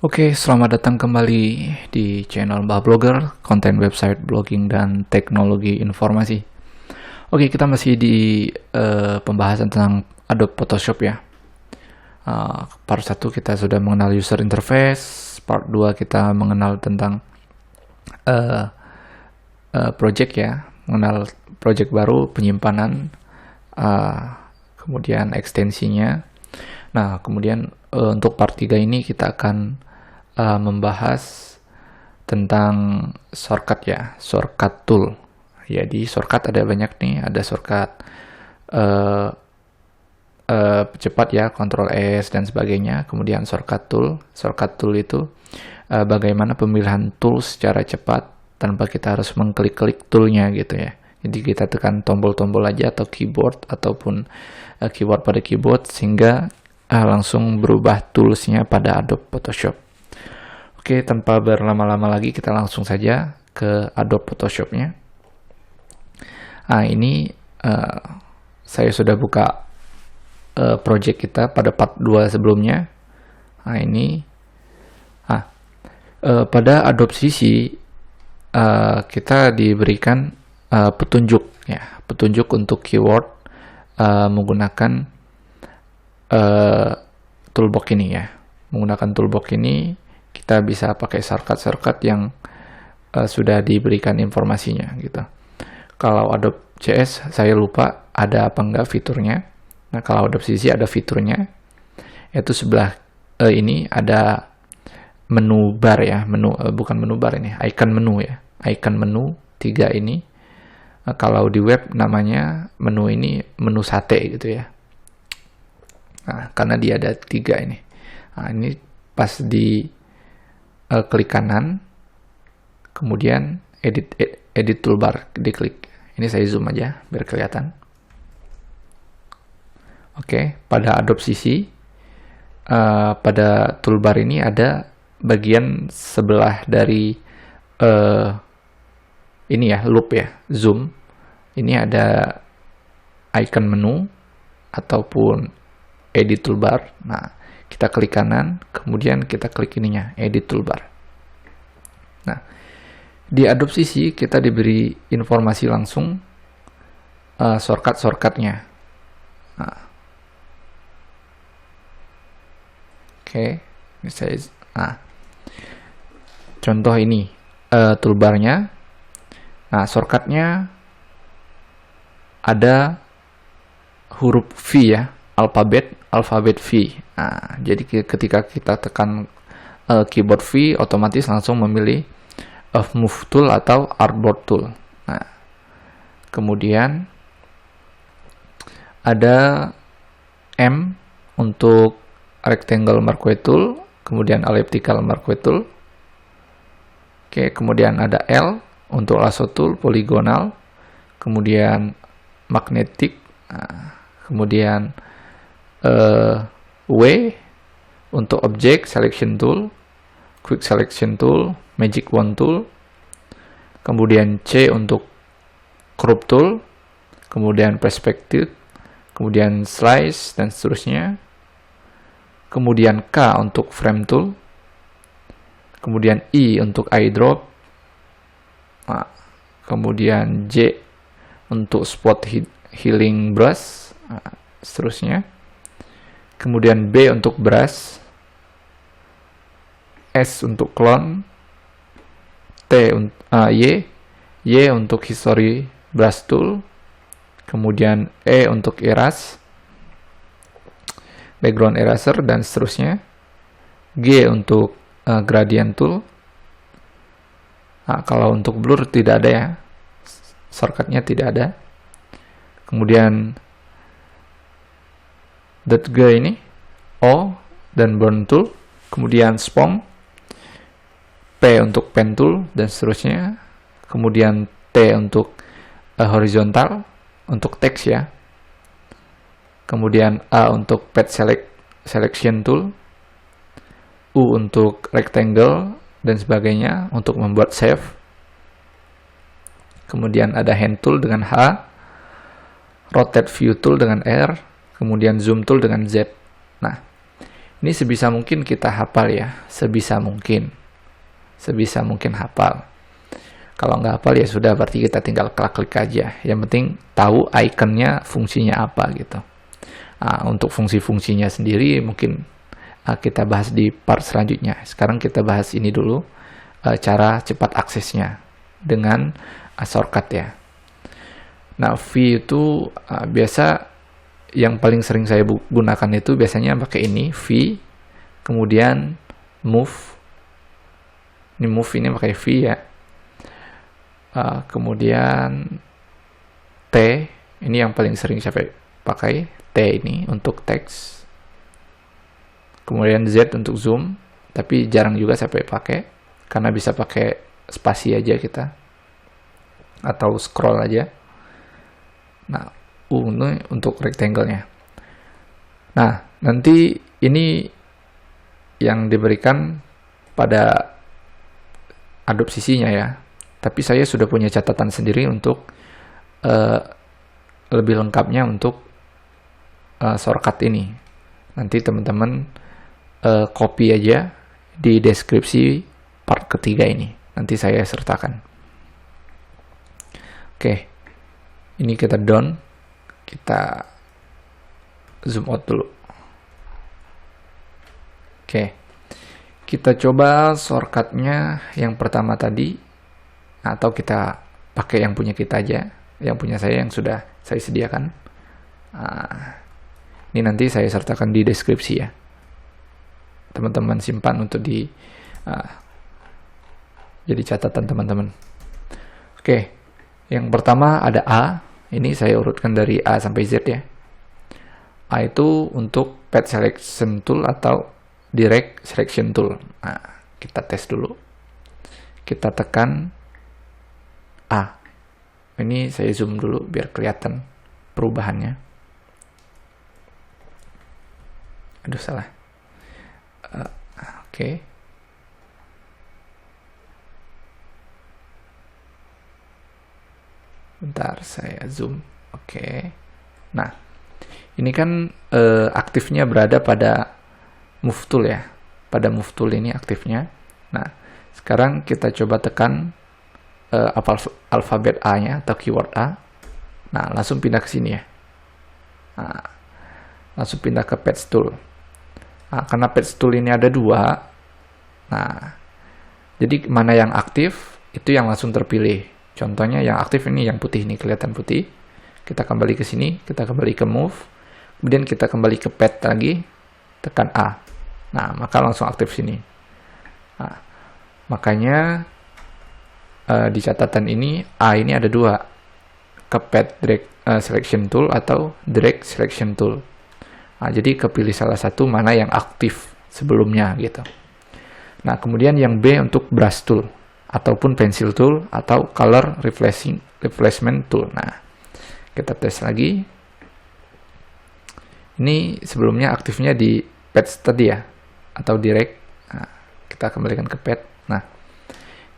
Oke, selamat datang kembali di channel Mbah Blogger, konten website blogging dan teknologi informasi. Oke, kita masih di pembahasan tentang Adobe Photoshop ya. Part 1 kita sudah mengenal user interface, part 2 kita mengenal tentang project ya, mengenal project baru, penyimpanan, kemudian ekstensinya. Nah, kemudian untuk part 3 ini kita akan membahas tentang shortcut ya, shortcut tool. Jadi shortcut ada banyak nih, ada shortcut cepat ya, Ctrl S dan sebagainya. Kemudian shortcut tool itu bagaimana pemilihan tool secara cepat tanpa kita harus mengklik-klik toolnya gitu ya. Jadi kita tekan tombol-tombol aja atau keyboard ataupun keyword pada keyboard sehingga langsung berubah toolsnya pada Adobe Photoshop. Oke, tanpa berlama-lama lagi kita langsung saja ke Adobe Photoshop-nya. Nah, ini saya sudah buka project kita pada part 2 sebelumnya. Nah, ini pada Adobe CC kita diberikan petunjuk untuk keyword menggunakan toolbox ini ya. Menggunakan toolbox ini kita bisa pakai shortcut yang sudah diberikan informasinya gitu. Kalau Adobe CS saya lupa ada apa enggak fiturnya. Nah, kalau Adobe CC ada fiturnya, yaitu sebelah ini ada menu bar ya, bukan menu bar ini, icon menu ya, icon menu 3 ini. Kalau di web namanya menu ini menu sate gitu ya. Nah, karena dia ada 3 ini. Nah, ini pas di klik kanan, kemudian edit toolbar diklik. Ini saya zoom aja biar kelihatan. Oke, pada Adobe CC pada toolbar ini ada bagian sebelah dari ini ya, loop ya, zoom. Ini ada icon menu ataupun edit toolbar. Nah, kita klik kanan, kemudian kita klik ininya, edit toolbar. Nah, di Adobe CC kita diberi informasi langsung shortcut-shortcutnya. Nah, oke, ini saya, contoh ini toolbarnya. Nah, shortcutnya ada huruf V ya, alfabet V. Nah, jadi ketika kita tekan keyboard V, otomatis langsung memilih move tool atau artboard tool. Nah, kemudian ada M untuk rectangle marquee tool, kemudian elliptical marquee tool. Oke, kemudian ada L untuk lasso tool, polygonal, kemudian magnetic, kemudian W untuk object selection tool, quick selection tool, magic wand tool, kemudian C untuk crop tool, kemudian perspective, kemudian slice dan seterusnya, kemudian K untuk frame tool, kemudian I untuk eyedrop, kemudian J untuk spot healing brush, seterusnya. Kemudian B untuk brush, S untuk clone, Y untuk history brush tool, kemudian E untuk erase, background eraser dan seterusnya. G untuk gradient tool. Nah, kalau untuk blur tidak ada ya, shortcutnya tidak ada. Kemudian .g ini O dan burn tool, kemudian spong, P untuk pen tool dan seterusnya, kemudian T untuk horizontal untuk teks ya, kemudian A untuk pad selection tool, U untuk rectangle dan sebagainya untuk membuat save, kemudian ada hand tool dengan H, rotate view tool dengan R, kemudian zoom tool dengan Z. Nah, Ini sebisa mungkin kita hafal ya, sebisa mungkin hafal. Kalau nggak hafal ya sudah, berarti kita tinggal klik aja. Yang penting tahu ikonnya fungsinya apa gitu. Untuk fungsi-fungsinya sendiri mungkin kita bahas di part selanjutnya. Sekarang kita bahas ini dulu, cara cepat aksesnya dengan shortcut ya. Nah, V itu biasa yang paling sering saya gunakan itu biasanya pakai ini, V, kemudian move. Ini move ini pakai V ya. Kemudian T, ini yang paling sering saya pakai, T ini untuk teks. Kemudian Z untuk zoom, tapi jarang juga saya pakai karena bisa pakai spasi aja kita atau scroll aja. Nah, ini untuk rectangle-nya. Nah, nanti ini yang diberikan pada Adobe CC-nya ya. Tapi saya sudah punya catatan sendiri untuk lebih lengkapnya untuk shortcut ini. Nanti teman-teman copy aja di deskripsi part ketiga ini. Nanti saya sertakan. Oke. Ini kita down. Kita zoom out dulu. Oke. Kita coba shortcutnya yang pertama tadi, atau kita pakai yang punya kita aja, yang punya saya yang sudah saya sediakan. Ini nanti saya sertakan di deskripsi ya. Teman-teman simpan untuk jadi catatan teman-teman. Oke. Yang pertama ada A. Ini saya urutkan dari A sampai Z ya. A itu untuk Path Selection Tool atau Direct Selection Tool. Nah, kita tes dulu. Kita tekan A. Ini saya zoom dulu biar kelihatan perubahannya. Aduh, salah. Oke. Bentar, saya zoom. Oke. Nah, ini kan aktifnya berada pada Move Tool ya. Pada Move Tool ini aktifnya. Nah, sekarang kita coba tekan alfabet A-nya atau keyword A. Nah, langsung pindah ke sini ya. Nah, langsung pindah ke Path Tool. Nah, karena Path Tool ini ada dua. Nah, jadi mana yang aktif, itu yang langsung terpilih. Contohnya yang aktif ini yang putih nih, kelihatan putih. Kita kembali ke sini, kita kembali ke move, kemudian kita kembali ke path lagi, tekan A. Nah, maka langsung aktif sini. Nah, makanya di catatan ini A ini ada dua, ke path direct selection tool atau direct selection tool. Nah, jadi kepilih salah satu mana yang aktif sebelumnya gitu. Nah, kemudian yang B untuk brush tool ataupun pencil tool atau color replacement tool. Nah, kita tes lagi. Ini sebelumnya aktifnya di path tadi ya, atau direct. Nah, kita kembalikan ke path. Nah,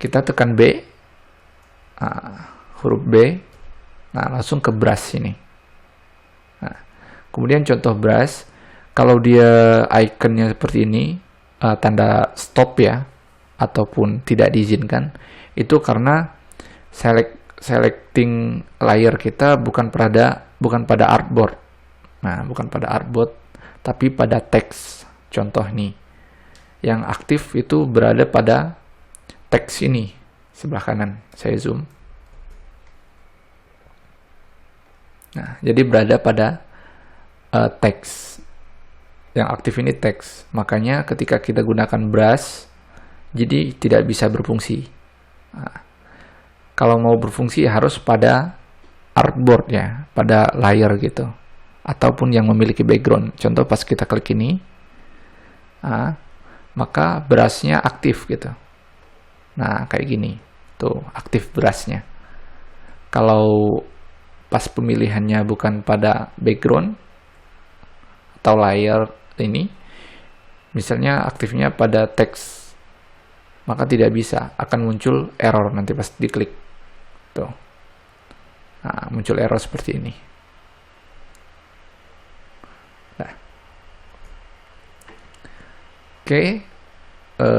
kita tekan B, huruf B. Nah, langsung ke brush ini. Nah, kemudian contoh brush, kalau dia ikonnya seperti ini, tanda stop ya, ataupun tidak diizinkan, itu karena selecting layer kita bukan pada artboard. Nah, bukan pada artboard, tapi pada teks. Contoh nih, yang aktif itu berada pada teks ini, sebelah kanan. Saya zoom. Nah, jadi berada pada teks. Yang aktif ini teks. Makanya ketika kita gunakan brush, jadi tidak bisa berfungsi. Nah, kalau mau berfungsi harus pada artboard ya, pada layer gitu, ataupun yang memiliki background. Contoh pas kita klik ini, maka brushnya aktif gitu. Nah, kayak gini, tuh aktif brushnya. Kalau pas pemilihannya bukan pada background atau layer ini, misalnya aktifnya pada teks, maka tidak bisa, akan muncul error nanti pas diklik. Tuh. Nah, muncul error seperti ini. Nah. Oke,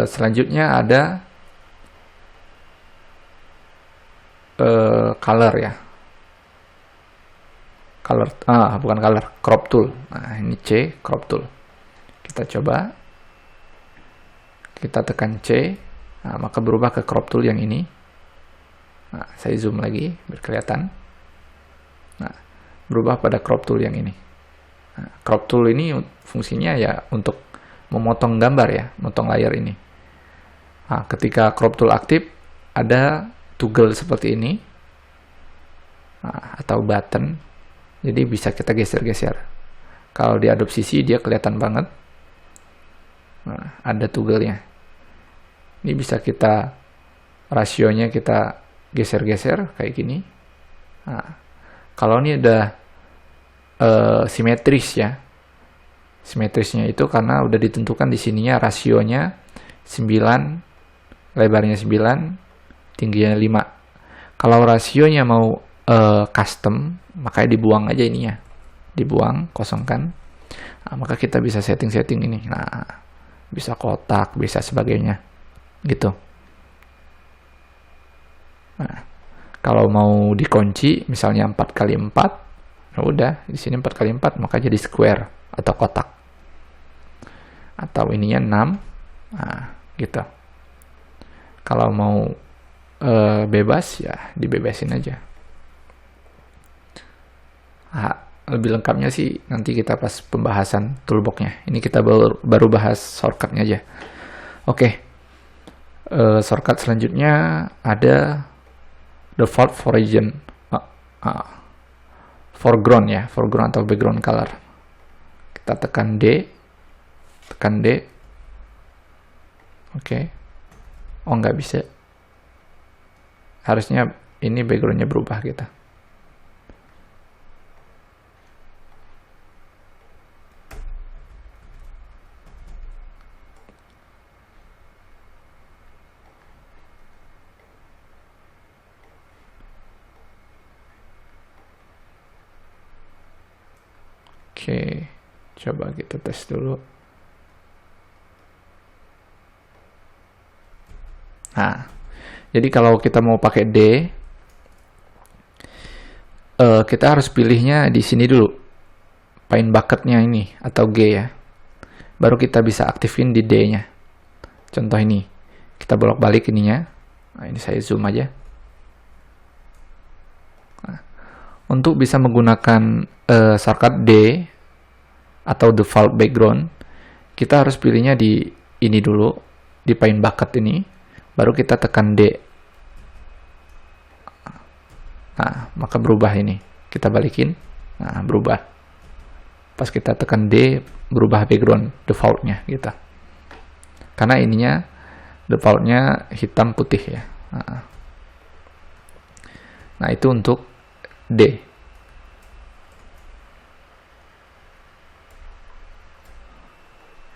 selanjutnya ada color ya. Color, bukan color, crop tool. Nah, ini C, crop tool. Kita coba, kita tekan C, nah, maka berubah ke crop tool yang ini. Nah, saya zoom lagi, biar kelihatan. Nah, berubah pada crop tool yang ini. Nah, crop tool ini fungsinya ya untuk memotong gambar ya, memotong layar ini. Nah, ketika crop tool aktif, ada toggle seperti ini, nah, atau button. Jadi bisa kita geser-geser. Kalau di Adobe CC dia kelihatan banget. Nah, ada toggle-nya. Ini bisa kita rasionya kita geser-geser kayak gini. Nah, kalau ini udah simetris ya. Simetrisnya itu karena udah ditentukan di sininya rasionya 9, lebarnya 9, tingginya 5. Kalau rasionya mau custom, makanya dibuang aja ininya, dibuang, kosongkan. Nah, maka kita bisa setting-setting ini. Nah, bisa kotak, bisa sebagainya, gitu. Nah, kalau mau dikunci, misalnya 4x4, nah udah di sini 4x4, maka jadi square atau kotak. Atau ininya 6, nah, gitu. Kalau mau bebas ya dibebasin aja. Lebih lengkapnya sih nanti kita pas pembahasan toolbox-nya. Ini kita baru bahas shortcut-nya aja. Oke. Shortcut selanjutnya ada default foreground ya, foreground atau background color. Kita tekan D. Oke. Oh, nggak bisa. Harusnya ini background-nya berubah gitu. Oke, coba kita tes dulu. Nah, jadi kalau kita mau pakai D, kita harus pilihnya di sini dulu, paint bucket-nya ini atau G ya. Baru kita bisa aktifin di D-nya. Contoh ini, kita bolak-balik ininya. Nah, ini saya zoom aja. Nah, untuk bisa menggunakan shortcut D atau default background, kita harus pilihnya di ini dulu, di paint bucket ini, baru kita tekan D. Nah, maka berubah ini. Kita balikin. Nah, berubah. Pas kita tekan D, berubah background defaultnya gitu. Karena ininya defaultnya hitam putih ya. Nah, itu untuk D.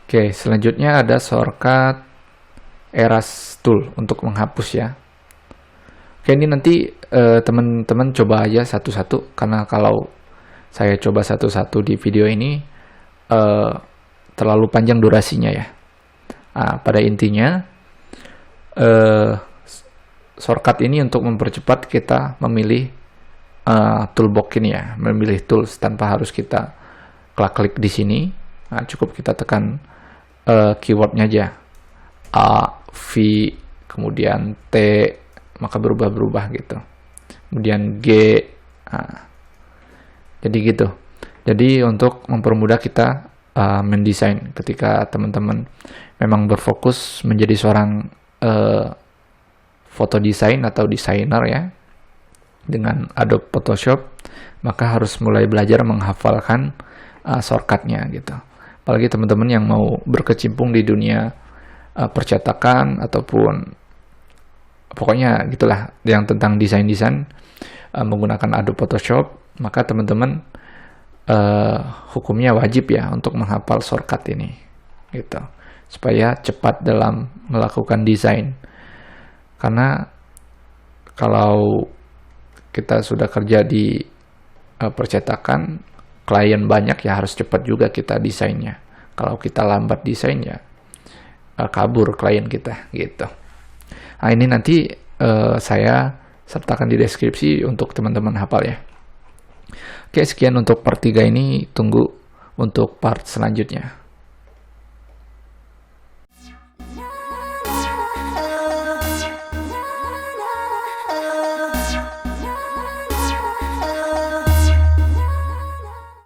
Oke, selanjutnya ada shortcut erase tool untuk menghapus ya. Oke, ini nanti teman-teman coba aja satu-satu, karena kalau saya coba satu-satu di video ini terlalu panjang durasinya ya. Nah, pada intinya shortcut ini untuk mempercepat kita memilih toolbox ini ya, memilih tools tanpa harus kita klik di sini. Nah, cukup kita tekan keywordnya aja, A, V, kemudian T, maka berubah-berubah gitu. Kemudian G, nah, jadi gitu. Jadi untuk mempermudah kita mendesain ketika teman-teman memang berfokus menjadi seorang foto desain atau desainer ya, dengan Adobe Photoshop, maka harus mulai belajar menghafalkan shortcut-nya gitu. Apalagi teman-teman yang mau berkecimpung di dunia percetakan ataupun pokoknya gitulah yang tentang desain-desain menggunakan Adobe Photoshop, maka teman-teman hukumnya wajib ya untuk menghafal shortcut ini gitu, supaya cepat dalam melakukan desain. Karena kalau kita sudah kerja di percetakan, klien banyak ya, harus cepat juga kita desainnya. Kalau kita lambat desainnya, kabur klien kita gitu. Nah, ini nanti saya sertakan di deskripsi untuk teman-teman hafal ya. Oke, sekian untuk part 3 ini, tunggu untuk part selanjutnya.